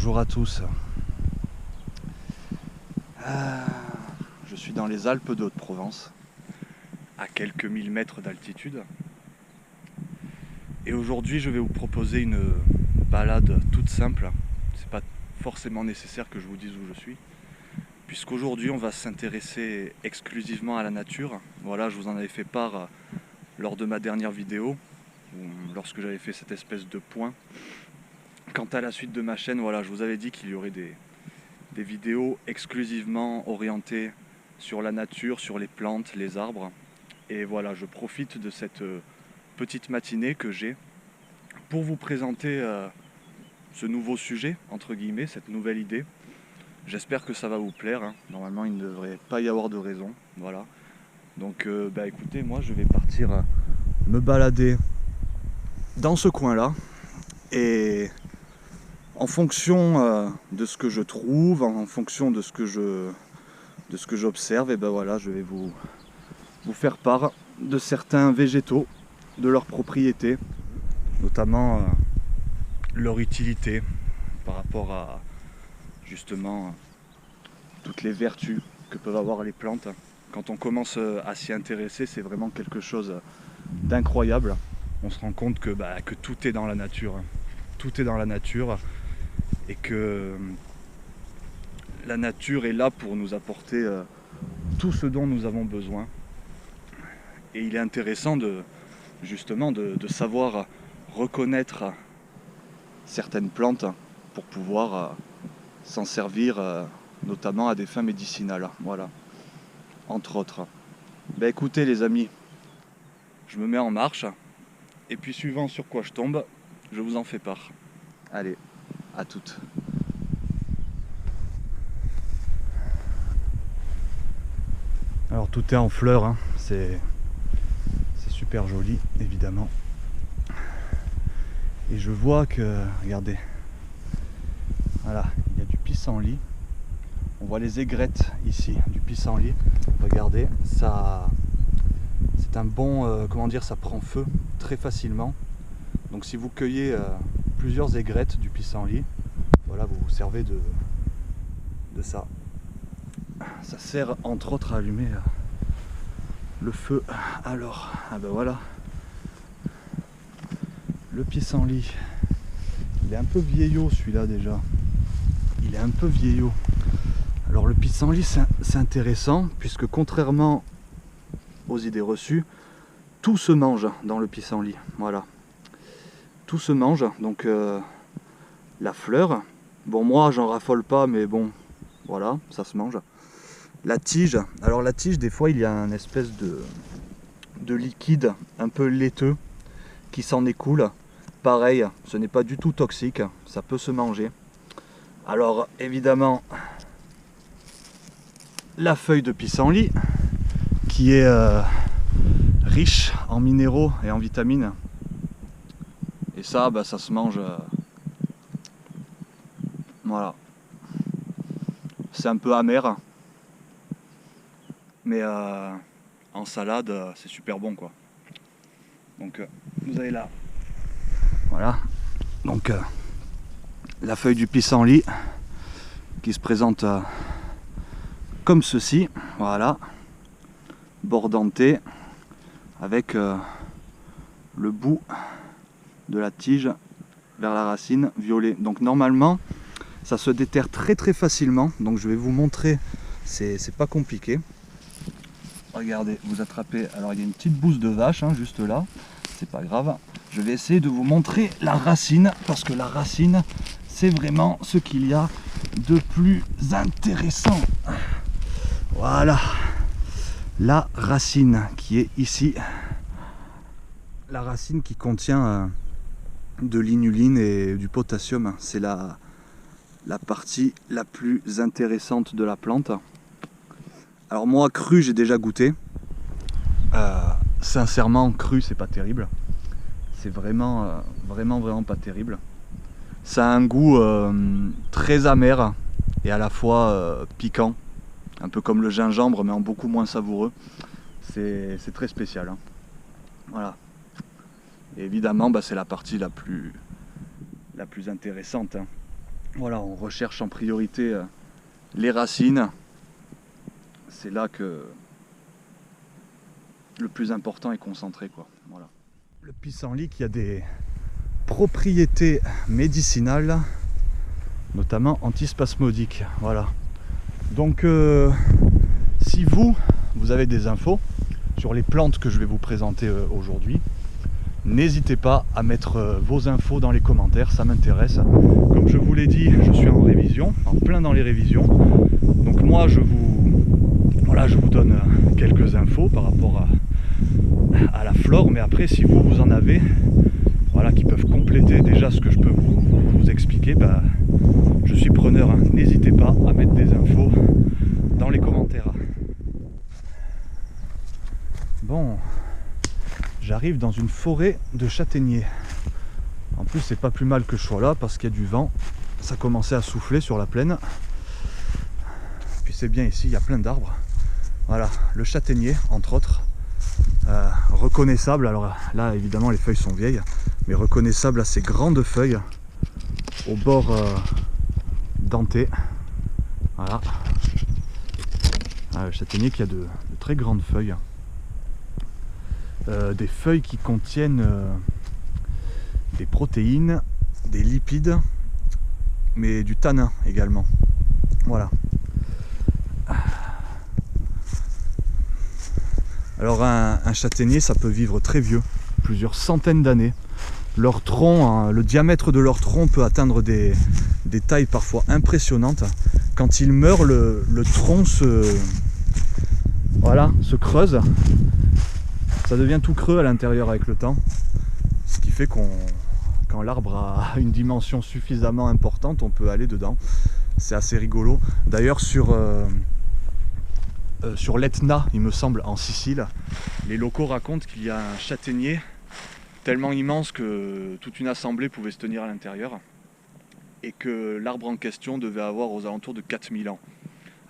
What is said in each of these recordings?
bonjour à tous. Je suis dans les Alpes de Haute-Provence, à quelques milles mètres d'altitude. Et aujourd'hui, je vais vous proposer une balade toute simple. C'est pas forcément nécessaire que je vous dise où je suis, puisqu'aujourd'hui, on va s'intéresser exclusivement à la nature. Voilà, je vous en avais fait part lors de ma dernière vidéo, lorsque j'avais fait cette espèce de point. Quant à la suite de ma chaîne, voilà, je vous avais dit qu'il y aurait des vidéos exclusivement orientées sur la nature, sur les plantes, les arbres. Et voilà, je profite de cette petite matinée que j'ai pour vous présenter ce nouveau sujet, entre guillemets, cette nouvelle idée. J'espère que ça va vous plaire, hein. Normalement, il ne devrait pas y avoir de raison. Voilà. Donc, écoutez, moi, je vais partir me balader dans ce coin-là. Et en fonction de ce que je trouve, en fonction de ce que j'observe, et ben voilà, je vais vous faire part de certains végétaux, de leurs propriétés, notamment leur utilité par rapport à justement toutes les vertus que peuvent avoir les plantes. Quand on commence à s'y intéresser, c'est vraiment quelque chose d'incroyable. On se rend compte que tout est dans la nature. Tout est dans la nature et que la nature est là pour nous apporter tout ce dont nous avons besoin. Et il est intéressant de savoir reconnaître certaines plantes pour pouvoir s'en servir notamment à des fins médicinales. Voilà, entre autres. Écoutez les amis, je me mets en marche et puis suivant sur quoi je tombe, je vous en fais part. Allez, à toutes. Alors tout est en fleurs, hein. C'est super joli évidemment. Et je vois que, regardez, voilà, il y a du pissenlit. On voit les aigrettes ici, du pissenlit. Regardez, ça, c'est un bon, ça prend feu très facilement. Donc si vous cueillez plusieurs aigrettes du pissenlit, voilà, vous vous servez de ça. Ça sert entre autres à allumer le feu. Alors, voilà. Le pissenlit. Il est un peu vieillot celui-là déjà. Il est un peu vieillot. Alors le pissenlit c'est intéressant puisque contrairement aux idées reçues, tout se mange dans le pissenlit. Voilà. Tout se mange. Donc la fleur. Bon, moi j'en raffole pas, mais bon, voilà, ça se mange. La tige. Alors la tige, des fois il y a une espèce de liquide un peu laiteux qui s'en écoule. Pareil, ce n'est pas du tout toxique, ça peut se manger. Alors évidemment, la feuille de pissenlit qui est riche en minéraux et en vitamines. Et ça, ça se mange. Voilà. C'est un peu amer. Mais en salade, c'est super bon quoi. Donc vous avez là. Voilà. Donc la feuille du pissenlit qui se présente comme ceci. Voilà. Bord denté avec le bout de la tige vers la racine violet. Donc normalement ça se déterre très très facilement. Donc je vais vous montrer. C'est pas compliqué. Regardez, vous attrapez, alors il y a une petite bouse de vache juste là, c'est pas grave. Je vais essayer de vous montrer la racine, parce que la racine, c'est vraiment ce qu'il y a de plus intéressant. Voilà, la racine qui est ici, la racine qui contient de l'inuline et du potassium, c'est la partie la plus intéressante de la plante. Alors moi cru j'ai déjà goûté, sincèrement cru c'est pas terrible, c'est vraiment pas terrible. Ça a un goût très amer et à la fois piquant, un peu comme le gingembre mais en beaucoup moins savoureux. C'est très spécial, hein. Voilà. Et évidemment c'est la partie la plus intéressante, hein. Voilà, on recherche en priorité les racines. C'est là que le plus important est concentré, quoi. Voilà. Le pissenlit qui a des propriétés médicinales, notamment antispasmodiques. Voilà. Donc si vous avez des infos sur les plantes que je vais vous présenter aujourd'hui, n'hésitez pas à mettre vos infos dans les commentaires, ça m'intéresse. Comme je vous l'ai dit, je suis en révision, en plein dans les révisions. Donc moi je vous donne quelques infos par rapport à la flore, mais après si vous en avez, voilà, qui peuvent compléter déjà ce que je peux vous expliquer, bah, je suis preneur, hein. N'hésitez pas à mettre des infos dans les commentaires. Bon, j'arrive dans une forêt de châtaigniers. En plus c'est pas plus mal que je sois là parce qu'il y a du vent, ça commençait à souffler sur la plaine. Puis c'est bien ici, il y a plein d'arbres. Voilà, le châtaignier entre autres, reconnaissable, alors là évidemment les feuilles sont vieilles, mais reconnaissable à ces grandes feuilles au bord denté. Voilà, le châtaignier qui a de très grandes feuilles, des feuilles qui contiennent des protéines, des lipides, mais du tanin également. Voilà. Alors un châtaignier, ça peut vivre très vieux, plusieurs centaines d'années. Leur tronc, hein, le diamètre de leur tronc peut atteindre des tailles parfois impressionnantes. Quand il meurt, le tronc se creuse. Ça devient tout creux à l'intérieur avec le temps. Ce qui fait quand l'arbre a une dimension suffisamment importante, on peut aller dedans. C'est assez rigolo. D'ailleurs sur l'Etna, il me semble, en Sicile, les locaux racontent qu'il y a un châtaignier tellement immense que toute une assemblée pouvait se tenir à l'intérieur et que l'arbre en question devait avoir aux alentours de 4000 ans.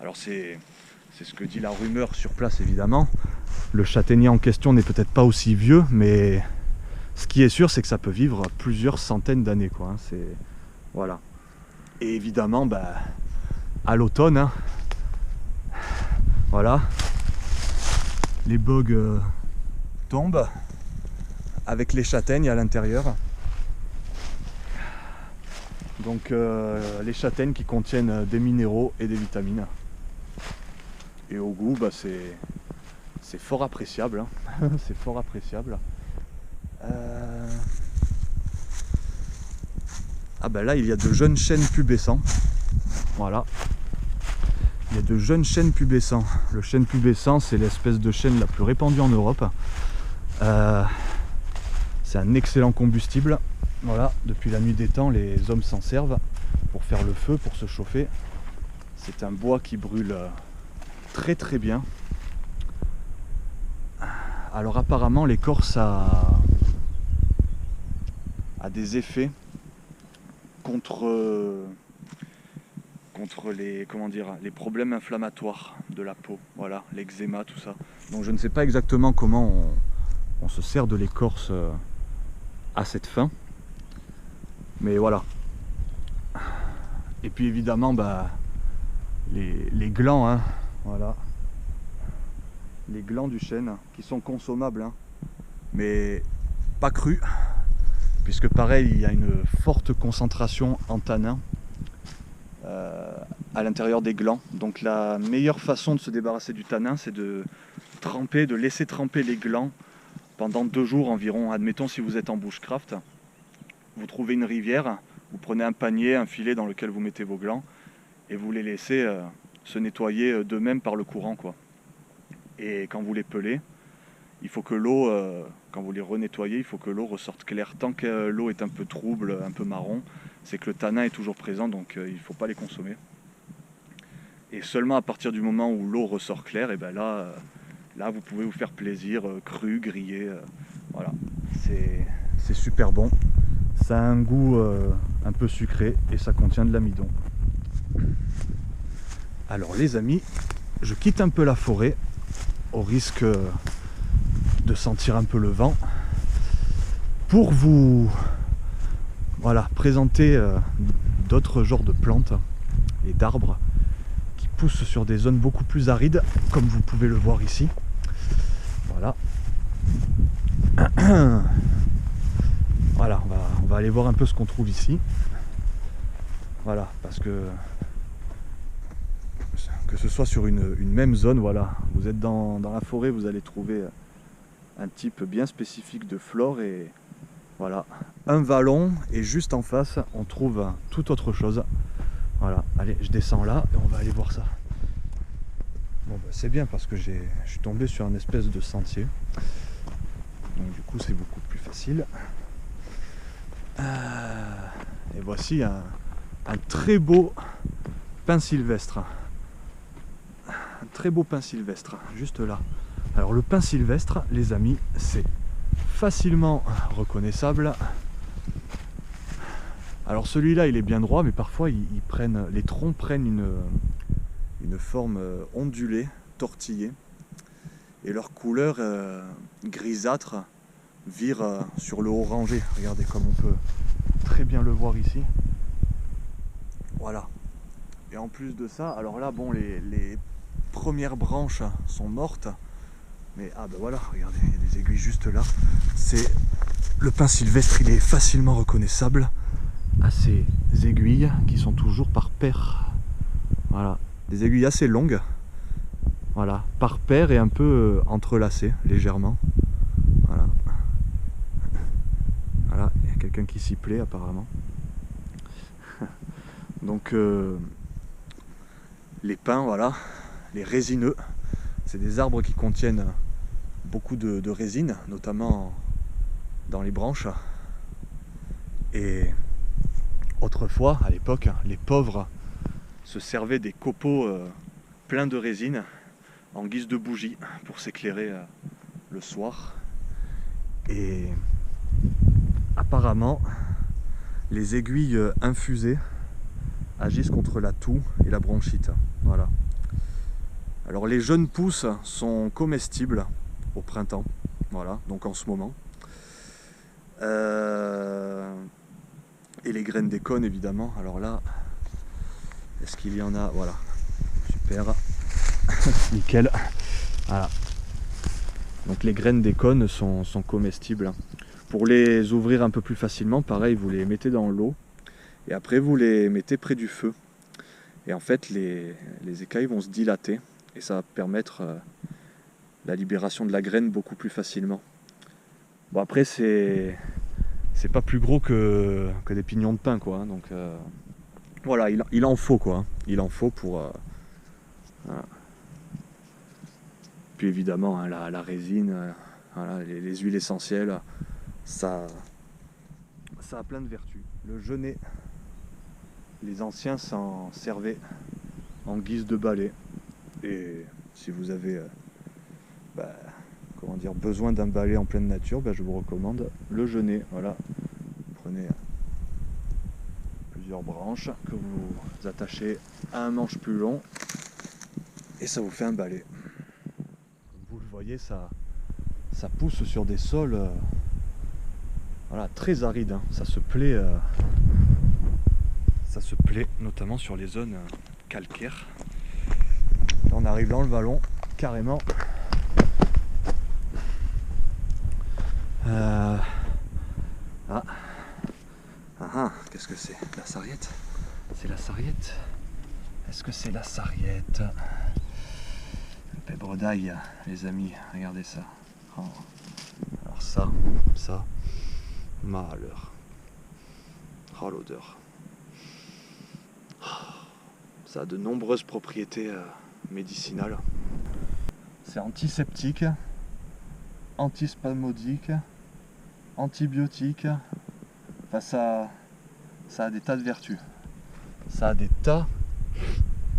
Alors c'est ce que dit la rumeur sur place évidemment. Le châtaignier en question n'est peut-être pas aussi vieux, mais ce qui est sûr c'est que ça peut vivre plusieurs centaines d'années, quoi, hein. C'est voilà. Et évidemment à l'automne, hein, voilà, les bogues tombent avec les châtaignes à l'intérieur. Donc les châtaignes qui contiennent des minéraux et des vitamines. Et au goût, c'est fort appréciable, hein. C'est fort appréciable. Ah là il y a de jeunes chênes pubescents. Voilà. Il y a de jeunes chênes pubescents. Le chêne pubescent, c'est l'espèce de chêne la plus répandue en Europe. C'est un excellent combustible. Voilà, depuis la nuit des temps, les hommes s'en servent pour faire le feu, pour se chauffer. C'est un bois qui brûle très très bien. Alors apparemment, l'écorce a des effets contre les problèmes inflammatoires de la peau, voilà, l'eczéma, tout ça. Donc je ne sais pas exactement comment on se sert de l'écorce à cette fin, mais voilà. Et puis évidemment les glands, hein, voilà, les glands du chêne qui sont consommables, hein, mais pas crus, puisque pareil il y a une forte concentration en tanin à l'intérieur des glands. Donc la meilleure façon de se débarrasser du tanin, c'est de laisser tremper les glands pendant 2 jours environ. Admettons, si vous êtes en bushcraft, vous trouvez une rivière, vous prenez un panier, un filet dans lequel vous mettez vos glands et vous les laissez se nettoyer d'eux-mêmes par le courant, quoi. Et quand vous les pelez, il faut que l'eau, quand vous les renettoyez, il faut que l'eau ressorte claire. Tant que l'eau est un peu trouble, un peu marron, c'est que le tanin est toujours présent, donc il ne faut pas les consommer. Et seulement à partir du moment où l'eau ressort claire, et là vous pouvez vous faire plaisir, cru, grillé, voilà. C'est super bon. Ça a un goût un peu sucré et ça contient de l'amidon. Alors les amis, je quitte un peu la forêt au risque de sentir un peu le vent pour vous présenter d'autres genres de plantes et d'arbres qui poussent sur des zones beaucoup plus arides, comme vous pouvez le voir ici. Voilà. Voilà, on va aller voir un peu ce qu'on trouve ici. Voilà, parce que ce soit sur une même zone, voilà, vous êtes dans la forêt, vous allez trouver un type bien spécifique de flore et voilà, un vallon et juste en face on trouve tout autre chose. Voilà, allez, je descends là et on va aller voir ça. Bon, bah, c'est bien parce que je suis tombé sur un espèce de sentier, donc du coup c'est beaucoup plus facile. Et voici un très beau pin sylvestre. Un très beau pin sylvestre, juste là. Alors le pin sylvestre, les amis, c'est facilement reconnaissable. Alors celui-là, il est bien droit, mais parfois les troncs prennent une forme ondulée, tortillée. Et leur couleur grisâtre vire sur le orangé. Regardez comme on peut très bien le voir ici. Voilà. Et en plus de ça, alors là, bon, les premières branches sont mortes. Mais ah ben voilà, regardez, il y a des aiguilles juste là. C'est le pin sylvestre, il est facilement reconnaissable à ces aiguilles qui sont toujours par paire. Voilà, des aiguilles assez longues. Voilà, par paire et un peu entrelacées, légèrement. Voilà. Voilà, il y a quelqu'un qui s'y plaît apparemment. Donc les pins, voilà, les résineux, c'est des arbres qui contiennent beaucoup de résine, notamment dans les branches. Et autrefois, à l'époque, les pauvres se servaient des copeaux pleins de résine en guise de bougie pour s'éclairer le soir. Et apparemment, les aiguilles infusées agissent contre la toux et la bronchite. Voilà. Alors les jeunes pousses sont comestibles au printemps, voilà, donc en ce moment. Et les graines d'écone évidemment. Alors là, est-ce qu'il y en a? Voilà, super, nickel. Voilà. Donc les graines d'écone sont comestibles. Pour les ouvrir un peu plus facilement, pareil, vous les mettez dans l'eau et après vous les mettez près du feu. Et en fait, les écailles vont se dilater et ça va permettre la libération de la graine beaucoup plus facilement. Bon, après, c'est pas plus gros que des pignons de pin, quoi. Hein, donc voilà, il en faut, quoi. Hein. Il en faut pour. Voilà. Puis évidemment, hein, la résine, voilà, les huiles essentielles, ça a plein de vertus. Le genêt, les anciens s'en servaient en guise de balai. Et si vous avez comment dire, besoin d'un balai en pleine nature, je vous recommande le genêt. Voilà, prenez plusieurs branches que vous attachez à un manche plus long et ça vous fait un balai. Comme vous le voyez, ça pousse sur des sols voilà, très arides. Hein. Ça se plaît notamment sur les zones calcaires. Là, on arrive dans le vallon carrément. Qu'est-ce que c'est? La sarriette? C'est la sarriette? Est-ce que c'est la sarriette? Le pèbre d'ail, les amis, regardez ça. Oh. Alors ça, malheur. Oh l'odeur. Ça a de nombreuses propriétés médicinales. C'est antiseptique, antispasmodique, antibiotique. Enfin, ça a des tas de vertus. Ça a des tas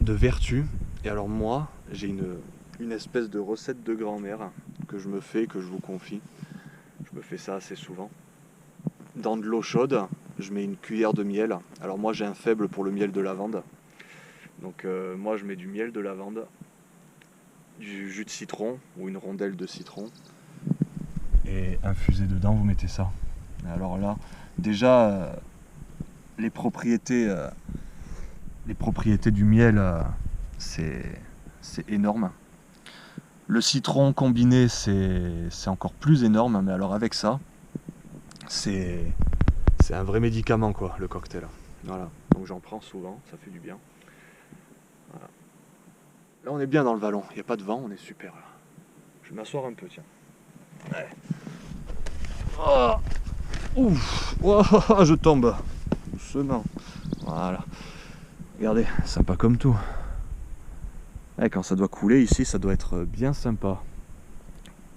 de vertus. Et alors moi, j'ai une espèce de recette de grand-mère que je me fais, que je vous confie. Je me fais ça assez souvent. Dans de l'eau chaude, je mets une cuillère de miel. Alors moi, j'ai un faible pour le miel de lavande. Donc moi, je mets du miel de lavande, du jus de citron ou une rondelle de citron. Et infusé dedans, vous mettez ça. Alors là, déjà, les propriétés du miel, c'est énorme. Le citron combiné, c'est encore plus énorme, mais alors avec ça, c'est un vrai médicament, quoi, le cocktail. Voilà, donc j'en prends souvent, ça fait du bien. Voilà. Là, on est bien dans le vallon, il n'y a pas de vent, on est super. Là. Je vais m'asseoir un peu, tiens. Ouais. Oh, ouf, oh, je tombe. Doucement. Voilà. Regardez, sympa comme tout. Ouais, quand ça doit couler ici, ça doit être bien sympa.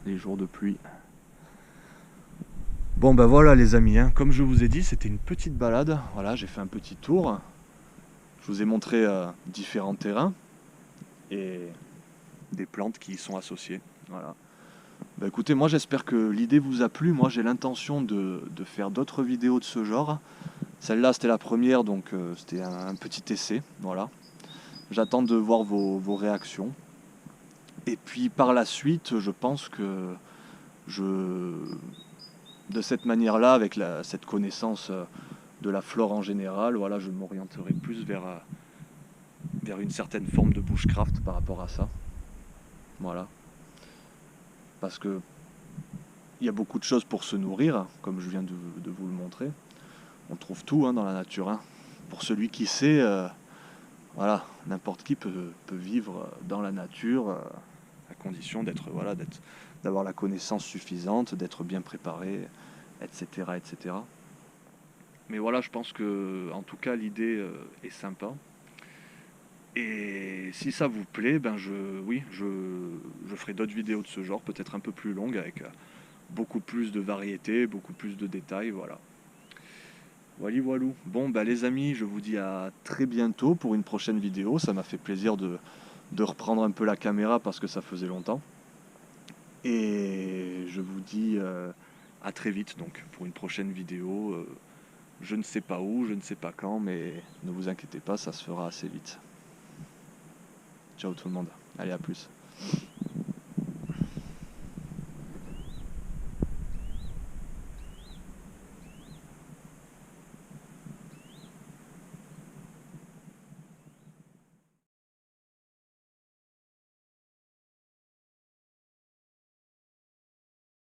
Les jours de pluie. Bon ben voilà les amis, hein. Comme je vous ai dit, c'était une petite balade. Voilà, j'ai fait un petit tour. Je vous ai montré différents terrains et des plantes qui y sont associées. Voilà. Bah écoutez, moi j'espère que l'idée vous a plu. Moi j'ai l'intention de faire d'autres vidéos de ce genre. Celle-là c'était la première, donc c'était un petit essai. Voilà. J'attends de voir vos réactions. Et puis par la suite, je pense que de cette manière-là, avec cette connaissance de la flore en général, voilà, je m'orienterai plus vers une certaine forme de bushcraft par rapport à ça. Voilà. Parce que il y a beaucoup de choses pour se nourrir, comme je viens de vous le montrer. On trouve tout dans la nature. Hein. Pour celui qui sait, voilà, n'importe qui peut vivre dans la nature, à condition d'avoir la connaissance suffisante, d'être bien préparé, etc., etc. Mais voilà, je pense que, en tout cas, l'idée est sympa. Et si ça vous plaît, ben je ferai d'autres vidéos de ce genre, peut-être un peu plus longues, avec beaucoup plus de variétés, beaucoup plus de détails, voilà. Voilà, voilou. Bon, ben les amis, je vous dis à très bientôt pour une prochaine vidéo. Ça m'a fait plaisir de reprendre un peu la caméra parce que ça faisait longtemps. Et je vous dis à très vite donc pour une prochaine vidéo. Je ne sais pas où, je ne sais pas quand, mais ne vous inquiétez pas, ça se fera assez vite. Ciao tout le monde, allez à plus.